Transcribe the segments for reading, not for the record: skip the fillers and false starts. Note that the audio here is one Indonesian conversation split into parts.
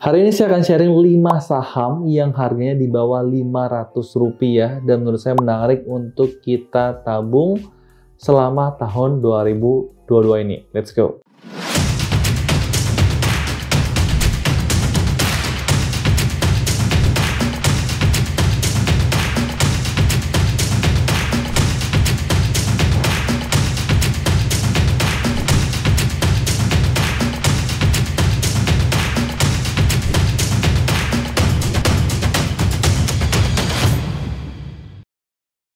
Hari ini saya akan sharing 5 saham yang harganya di bawah Rp500 dan menurut saya menarik untuk kita tabung selama tahun 2022 ini. Let's go!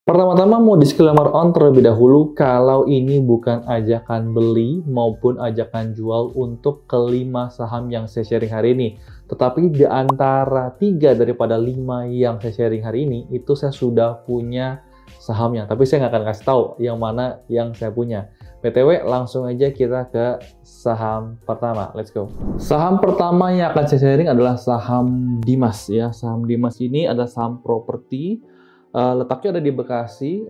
Pertama-tama mau disclaimer on terlebih dahulu kalau ini bukan ajakan beli maupun ajakan jual untuk kelima saham yang saya sharing hari ini. Tetapi di antara 3 daripada 5 yang saya sharing hari ini itu saya sudah punya sahamnya. Tapi saya nggak akan kasih tahu yang mana yang saya punya. BTW langsung aja kita ke saham pertama. Let's go. Saham pertama yang akan saya sharing adalah saham Dimas ya. Saham Dimas ini adalah saham properti. Letaknya ada di Bekasi,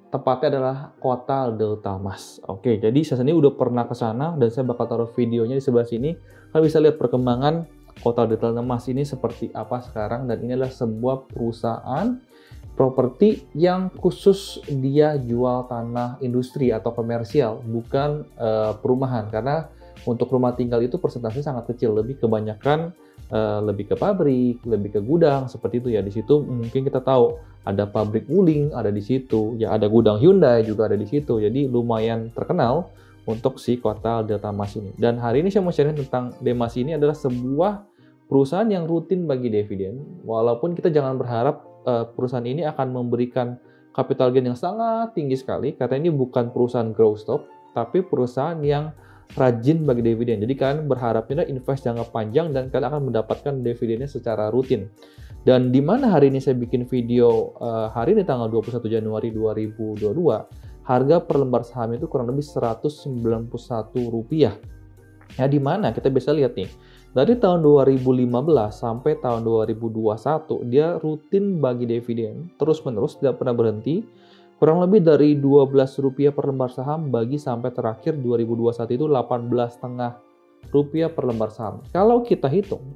tepatnya adalah Kota Delta Mas. Oke, jadi saya sendiri udah pernah ke sana dan saya bakal taruh videonya di sebelah sini. Kalian bisa lihat perkembangan Kota Delta Mas ini seperti apa sekarang, dan ini adalah sebuah perusahaan properti yang khusus dia jual tanah industri atau komersial, bukan perumahan. Karena untuk rumah tinggal itu persentasenya sangat kecil, lebih kebanyakan lebih ke pabrik, lebih ke gudang seperti itu ya. Di situ mungkin kita tahu ada pabrik Wuling ada di situ, ya ada gudang Hyundai juga ada di situ. Jadi lumayan terkenal untuk si Kota Delta Mas ini. Dan hari ini saya mau sharing tentang Demas ini adalah sebuah perusahaan yang rutin bagi dividen. Walaupun kita jangan berharap perusahaan ini akan memberikan capital gain yang sangat tinggi sekali, karena ini bukan perusahaan growth stock, tapi perusahaan yang rajin bagi dividen. Jadi kalian berharapnya invest jangka panjang dan kalian akan mendapatkan dividennya secara rutin. Dan di mana hari ini saya bikin video hari ini tanggal 21 Januari 2022, harga per lembar saham itu kurang lebih Rp191. Ya, di mana kita bisa lihat nih, dari tahun 2015 sampai tahun 2021 dia rutin bagi dividen terus-menerus, tidak pernah berhenti. Kurang lebih dari Rp12 per lembar saham bagi sampai terakhir 2021 itu Rp18,5 per lembar saham. Kalau kita hitung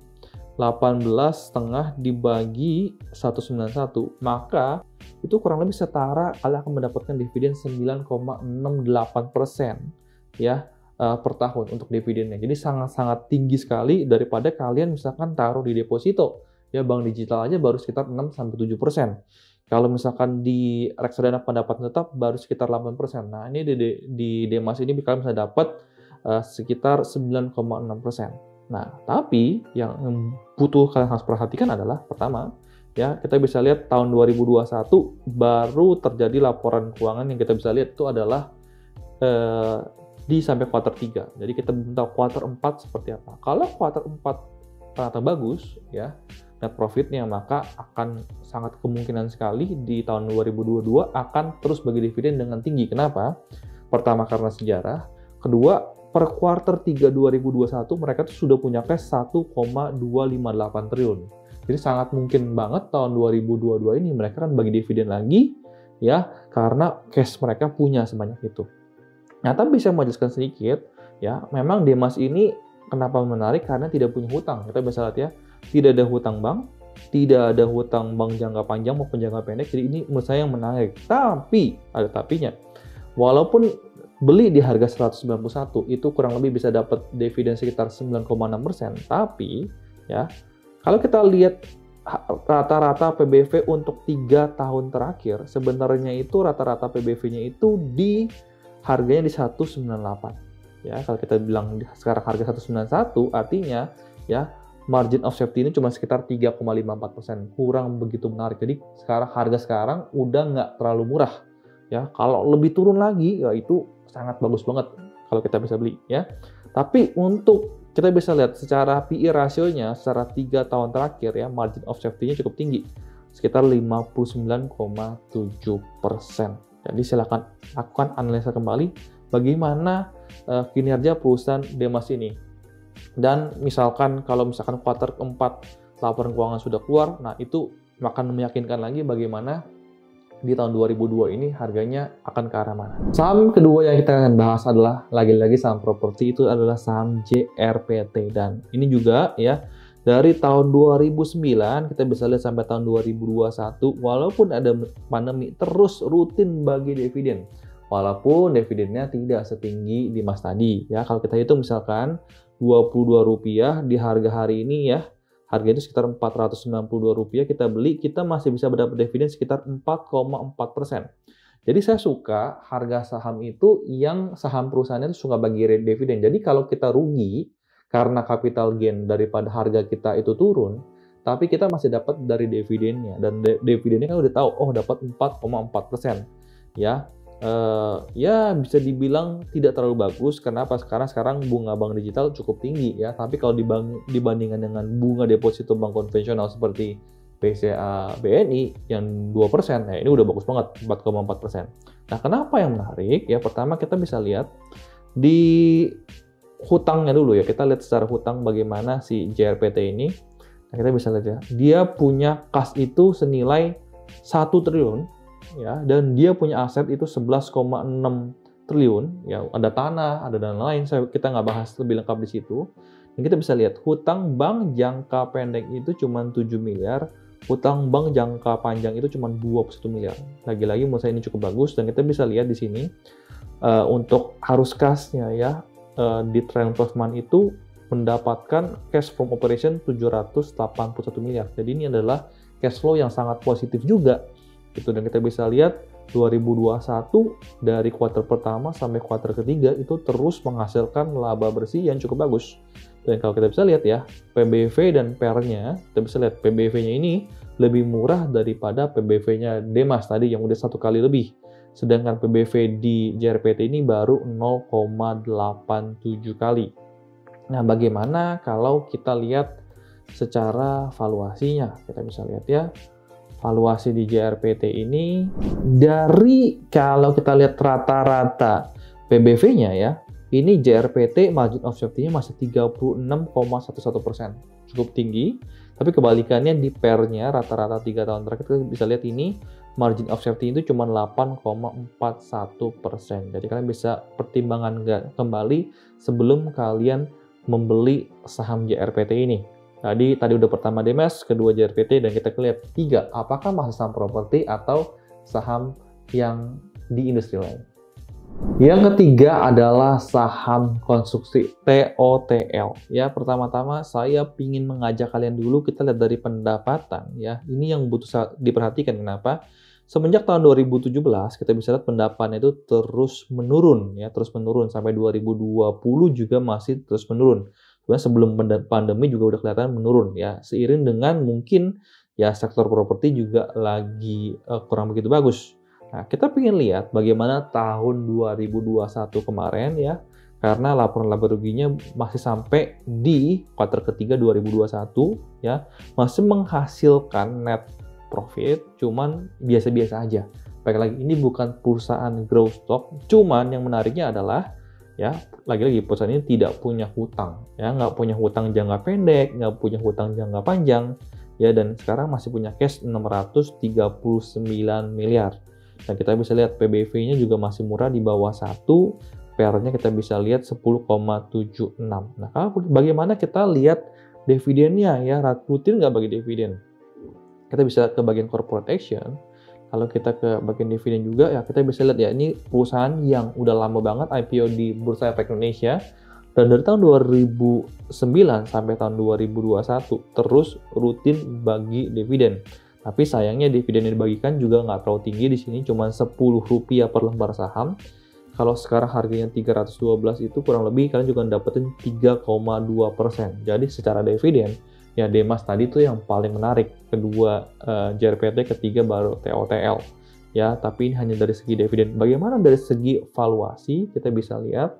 18,5 dibagi 191, maka itu kurang lebih setara kalian akan mendapatkan dividen 9,68% ya per tahun untuk dividennya. Jadi sangat-sangat tinggi sekali daripada kalian misalkan taruh di deposito. Ya, bank digital aja baru sekitar 6-7%. Kalau misalkan di reksadana pendapatan tetap baru sekitar 8%. Nah, ini di Demas ini kalian bisa dapat sekitar 9,6%. Nah, tapi yang butuh kalian harus perhatikan adalah pertama, ya kita bisa lihat tahun 2021 baru terjadi laporan keuangan yang kita bisa lihat itu adalah di sampai kuartal 3. Jadi kita belum tahu kuartal 4 seperti apa. Kalau kuartal 4 ternyata bagus, ya net profitnya, maka akan sangat kemungkinan sekali di tahun 2022 akan terus bagi dividen dengan tinggi. Kenapa? Pertama karena sejarah, kedua per kuartal 3 2021 mereka tuh sudah punya cash 1,258 triliun. Jadi sangat mungkin banget tahun 2022 ini mereka kan bagi dividen lagi ya, karena cash mereka punya sebanyak itu. Nah, tapi saya mau jelaskan sedikit ya, memang Demas ini kenapa menarik karena tidak punya hutang. Kita bisa lihat ya, tidak ada hutang bank, tidak ada hutang bank jangka panjang maupun jangka pendek. Jadi ini menurut saya yang menarik. Tapi ada tapinya. Walaupun beli di harga 191 itu kurang lebih bisa dapat dividen sekitar 9,6%. Tapi ya, kalau kita lihat rata-rata PBV untuk 3 tahun terakhir, sebenarnya itu rata-rata PBV-nya itu di harganya di 198. Ya, kalau kita bilang sekarang harga 191 artinya ya margin of safety ini cuma sekitar 3,54%, kurang begitu menarik. Jadi harga sekarang udah nggak terlalu murah ya. Kalau lebih turun lagi ya itu sangat bagus banget kalau kita bisa beli ya. Tapi untuk kita bisa lihat secara PE rasionya secara 3 tahun terakhir ya, margin of safety-nya cukup tinggi, sekitar 59,7%. Jadi silakan lakukan analisa kembali bagaimana kinerja perusahaan Demas ini. Dan misalkan kalau misalkan kuartal 4 laporan keuangan sudah keluar, nah itu akan meyakinkan lagi bagaimana di tahun 2002 ini harganya akan ke arah mana. Saham kedua yang kita akan bahas adalah lagi-lagi saham properti, itu adalah saham JRPT. Dan ini juga ya Dari tahun 2009 kita bisa lihat sampai tahun 2021, walaupun ada pandemi terus rutin bagi dividen. Walaupun dividennya tidak setinggi di Mas tadi ya. Kalau kita hitung misalkan Rp22 di harga hari ini ya, harga itu sekitar Rp492 kita beli, kita masih bisa mendapat dividen sekitar 4,4%. Jadi saya suka harga saham itu yang saham perusahaannya itu suka bagi dividen. Jadi kalau kita rugi karena capital gain daripada harga kita itu turun, tapi kita masih dapat dari dividennya, dan dividennya kan udah tahu, oh dapat 4,4%. Ya, ya bisa dibilang tidak terlalu bagus. Kenapa? Karena sekarang bunga bank digital cukup tinggi ya, tapi kalau dibandingkan dengan bunga deposito bank konvensional seperti BCA BNI yang 2%, ini udah bagus banget, 4,4%. Nah, kenapa yang menarik? Ya, pertama kita bisa lihat di hutangnya dulu ya. Kita lihat secara hutang bagaimana si JRPT ini. Nah, kita bisa lihat ya, dia punya kas itu senilai 1 triliun ya, dan dia punya aset itu 11,6 triliun ya. Ada tanah, ada dan lain. Kita nggak bahas lebih lengkap di situ. Dan kita bisa lihat hutang bank jangka pendek itu cuma 7 miliar, hutang bank jangka panjang itu cuma 21 miliar. Lagi-lagi menurut saya ini cukup bagus, dan kita bisa lihat di sini untuk arus kasnya ya, di trailing 12 month itu mendapatkan cash from operation 781 miliar. Jadi ini adalah cash flow yang sangat positif juga gitu. Dan kita bisa lihat 2021 dari kuartal pertama sampai kuartal ketiga itu terus menghasilkan laba bersih yang cukup bagus. Dan kalau kita bisa lihat ya, PBV dan PER-nya, kita bisa lihat PBV-nya ini lebih murah daripada PBV-nya Demas tadi yang udah 1 kali lebih. Sedangkan PBV di JRPT ini baru 0,87 kali. Nah, bagaimana kalau kita lihat secara valuasinya? Kita bisa lihat ya, valuasi di JRPT ini dari, kalau kita lihat rata-rata PBV-nya ya, ini JRPT margin of safety-nya masih 36,11%. Cukup tinggi, tapi kebalikannya di PER-nya rata-rata 3 tahun terakhir kita bisa lihat ini margin of safety itu cuma 8,41%. Jadi kalian bisa pertimbangkan kembali sebelum kalian membeli saham JRPT ini. Tadi udah pertama Demas, kedua JRPT, dan kita lihat 3, apakah masih saham properti atau saham yang di industri lain. Yang ketiga adalah saham konstruksi TOTL. Ya, pertama-tama saya ingin mengajak kalian dulu kita lihat dari pendapatan ya. Ini yang butuh diperhatikan. Kenapa? Semenjak tahun 2017 kita bisa lihat pendapatan itu terus menurun ya, terus menurun sampai 2020 juga masih terus menurun. Sebenarnya sebelum pandemi juga udah kelihatan menurun ya. Seiring dengan mungkin ya sektor properti juga lagi kurang begitu bagus. Nah, kita ingin lihat bagaimana tahun 2021 kemarin ya, karena laporan laba ruginya masih sampai di kuartal ketiga 2021 ya, masih menghasilkan net profit, cuman biasa-biasa aja. Baik lagi, ini bukan perusahaan growth stock, cuman yang menariknya adalah ya, lagi-lagi perusahaan ini tidak punya hutang ya, nggak punya hutang jangka pendek, nggak punya hutang jangka panjang ya, dan sekarang masih punya cash 639 miliar. Nah, kita bisa lihat PBV-nya juga masih murah di bawah 1, PER-nya kita bisa lihat 10,76. Nah, bagaimana kita lihat dividennya ya, rutin nggak bagi dividen? Kita bisa ke bagian corporate action. Kalau kita ke bagian dividen juga ya, kita bisa lihat ya, ini perusahaan yang udah lama banget IPO di Bursa Efek Indonesia, dan dari tahun 2009 sampai tahun 2021 terus rutin bagi dividen. Tapi sayangnya dividen yang dibagikan juga nggak terlalu tinggi di sini, cuma Rp10 per lembar saham. Kalau sekarang harganya 312 itu kurang lebih kalian juga dapetin 3,2%. Jadi secara dividen, ya Demas tadi tuh yang paling menarik. Kedua JRPT, ketiga baru TOTL. Ya, tapi ini hanya dari segi dividen. Bagaimana dari segi valuasi? Kita bisa lihat.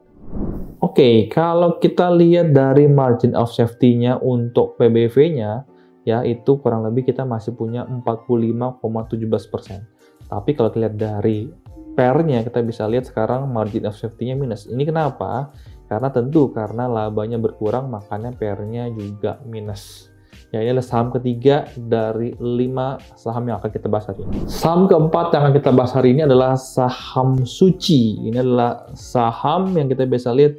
Oke, kalau kita lihat dari margin of safety-nya untuk PBV-nya, ya itu kurang lebih kita masih punya 45,17%. Tapi kalau kita lihat dari PER-nya, kita bisa lihat sekarang margin of safety-nya minus. Ini kenapa? Karena labanya berkurang, makanya PER-nya juga minus. Ya, ini adalah saham ketiga dari 5 saham yang akan kita bahas hari ini. Saham keempat yang akan kita bahas hari ini adalah saham suci. Ini adalah saham yang kita bisa lihat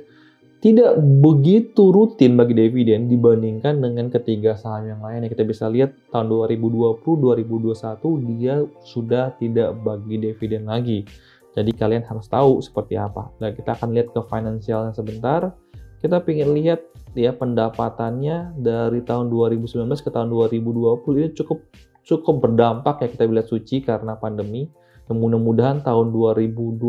tidak begitu rutin bagi dividen dibandingkan dengan ketiga saham yang lainnya. Kita bisa lihat tahun 2020-2021 dia sudah tidak bagi dividen lagi. Jadi kalian harus tahu seperti apa. Nah, kita akan lihat ke finansialnya sebentar. Kita ingin lihat ya pendapatannya dari tahun 2019 ke tahun 2020 ini cukup berdampak ya, kita lihat Suci karena pandemi. Dan mudah-mudahan tahun 2021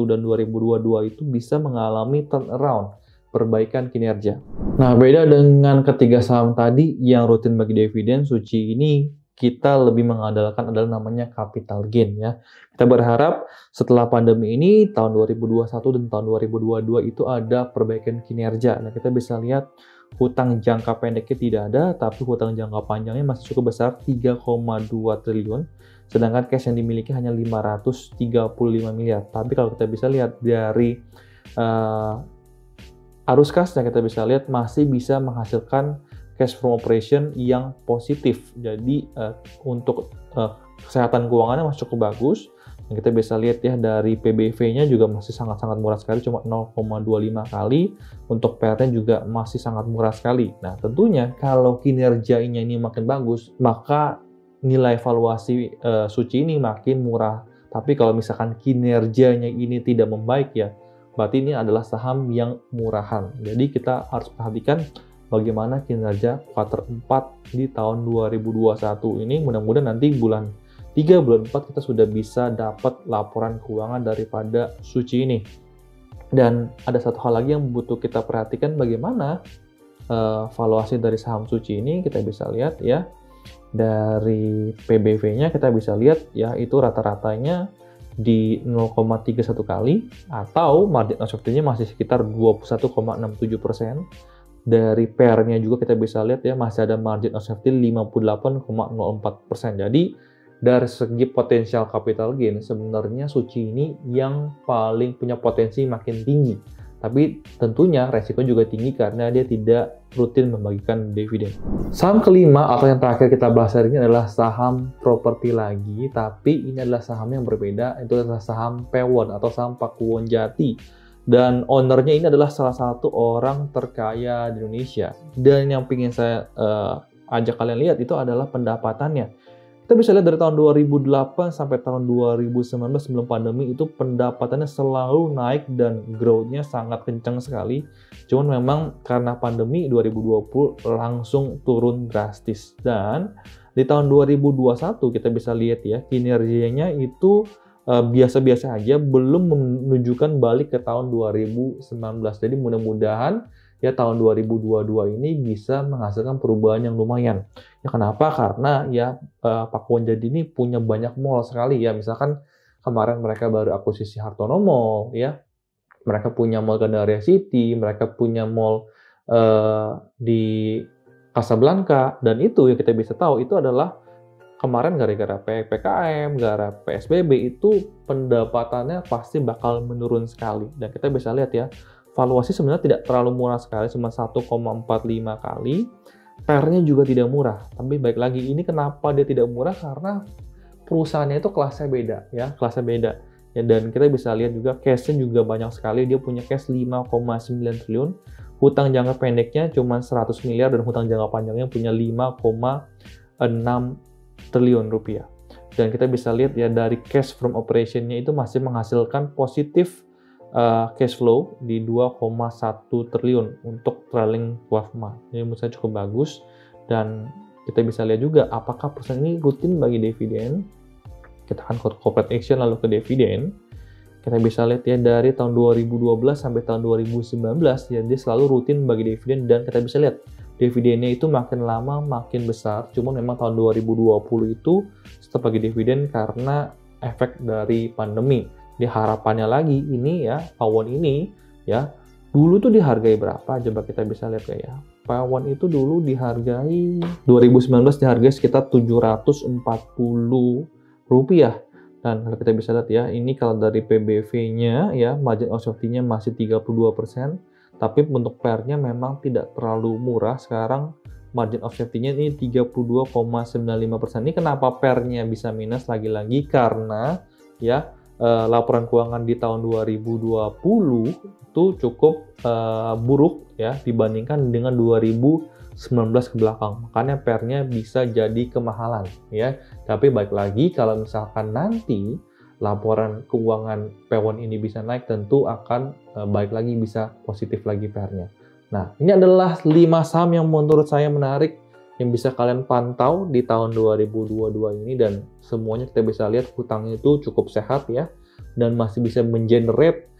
dan 2022 itu bisa mengalami turnaround, perbaikan kinerja. Nah, beda dengan ketiga saham tadi yang rutin bagi dividen, Suci ini kita lebih mengandalkan adalah namanya capital gain ya. Kita berharap setelah pandemi ini tahun 2021 dan tahun 2022 itu ada perbaikan kinerja. Nah, kita bisa lihat hutang jangka pendeknya tidak ada, tapi hutang jangka panjangnya masih cukup besar 3,2 triliun. Sedangkan cash yang dimiliki hanya 535 miliar. Tapi kalau kita bisa lihat dari arus kasnya, kita bisa lihat masih bisa menghasilkan cash from operation yang positif. Jadi untuk kesehatan keuangannya masih cukup bagus. Dan kita bisa lihat ya dari PBV-nya juga masih sangat-sangat murah sekali, cuma 0,25 kali. Untuk PR-nya juga masih sangat murah sekali. Nah, tentunya kalau kinerjanya ini makin bagus, maka nilai valuasi Suci ini makin murah. Tapi kalau misalkan kinerjanya ini tidak membaik ya, berarti ini adalah saham yang murahan. Jadi kita harus perhatikan bagaimana kinerja kuartal 4 di tahun 2021 ini. Mudah-mudahan nanti bulan 3, bulan 4 kita sudah bisa dapat laporan keuangan daripada Suci ini. Dan ada satu hal lagi yang butuh kita perhatikan, bagaimana valuasi dari saham Suci ini. Kita bisa lihat ya, dari PBV-nya kita bisa lihat ya, itu rata-ratanya di 0,31 kali, atau margin of safety-nya masih sekitar 21,67%. Dari PR-nya juga kita bisa lihat ya, masih ada margin of safety 58,04%. Jadi dari segi potensial capital gain, sebenarnya Suci ini yang paling punya potensi makin tinggi. Tapi tentunya resiko juga tinggi karena dia tidak rutin membagikan dividen. Saham kelima atau yang terakhir kita bahas hari ini adalah saham properti lagi, tapi ini adalah saham yang berbeda, itu adalah saham Pewon atau saham Pakuwon Jati. Dan ownernya ini adalah salah satu orang terkaya di Indonesia. Dan yang ingin saya ajak kalian lihat itu adalah pendapatannya. Kita bisa lihat dari tahun 2008 sampai tahun 2019 sebelum pandemi itu pendapatannya selalu naik dan growth-nya sangat kencang sekali. Cuman memang karena pandemi 2020 langsung turun drastis. Dan di tahun 2021 kita bisa lihat ya, kinerjanya itu biasa-biasa aja, belum menunjukkan balik ke tahun 2019. Jadi mudah-mudahan ya tahun 2022 ini bisa menghasilkan perubahan yang lumayan. Ya kenapa? Karena ya Pakuwon Jati ini punya banyak mall sekali ya. Misalkan kemarin mereka baru akuisisi Hartono Mall ya. Mereka punya mall Gandaria City, mereka punya mall di Casablanca, dan itu yang kita bisa tahu itu adalah kemarin gara-gara PPKM, gara-gara PSBB itu pendapatannya pasti bakal menurun sekali. Dan kita bisa lihat ya, valuasi sebenarnya tidak terlalu murah sekali, cuma 1,45 kali. PR-nya juga tidak murah. Tapi baik lagi, ini kenapa dia tidak murah? Karena perusahaannya itu kelasnya beda ya, kelasnya beda. Ya, dan kita bisa lihat juga cash-nya juga banyak sekali. Dia punya cash 5,9 triliun. Hutang jangka pendeknya cuma 100 miliar dan hutang jangka panjangnya punya 5,6 triliun rupiah. Dan kita bisa lihat ya dari cash from operation-nya itu masih menghasilkan positif cash flow di 2,1 triliun untuk trailing 12 month. Jadi menurut saya cukup bagus, dan kita bisa lihat juga apakah perusahaan ini rutin bagi dividen. Kita akan ke corporate action lalu ke dividen. Kita bisa lihat ya dari tahun 2012 sampai tahun 2019 ya, dia selalu rutin bagi dividen, dan kita bisa lihat dividennya itu makin lama makin besar. Cuma memang tahun 2020 itu stop bagi dividen karena efek dari pandemi. Di harapannya lagi ini ya, Pawon ini ya, dulu tuh dihargai berapa? Coba kita bisa lihat ya. Pawon itu dulu dihargai 2019 dihargai sekitar 740 rupiah. Dan kalau kita bisa lihat ya, ini kalau dari PBV-nya ya, margin of safety-nya masih 32%, tapi untuk PR-nya memang tidak terlalu murah. Sekarang margin of safety-nya ini 32,95%. Ini kenapa PR-nya bisa minus lagi-lagi? Karena ya laporan keuangan di tahun 2020 itu cukup buruk ya dibandingkan dengan 2019 ke belakang. Makanya PR-nya bisa jadi kemahalan ya. Tapi baik lagi kalau misalkan nanti laporan keuangan P1 ini bisa naik, tentu akan baik lagi, bisa positif lagi PR-nya. Nah, ini adalah 5 saham yang menurut saya menarik yang bisa kalian pantau di tahun 2022 ini, dan semuanya kita bisa lihat hutangnya itu cukup sehat ya, dan masih bisa mengenerate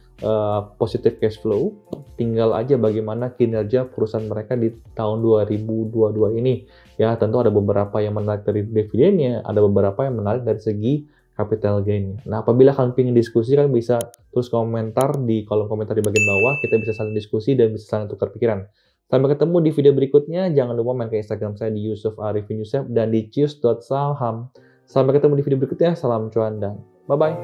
positive cash flow. Tinggal aja bagaimana kinerja perusahaan mereka di tahun 2022 ini. Ya, tentu ada beberapa yang menarik dari dividennya, ada beberapa yang menarik dari segi capital gain. Nah, apabila kalian ingin diskusi, kalian bisa tulis komentar di kolom komentar di bagian bawah. Kita bisa saling diskusi dan bisa saling tukar pikiran. Sampai ketemu di video berikutnya. Jangan lupa main ke Instagram saya di Yusuf Arifin Yusef dan di cius.saham. Sampai ketemu di video berikutnya. Salam cuan dan bye-bye.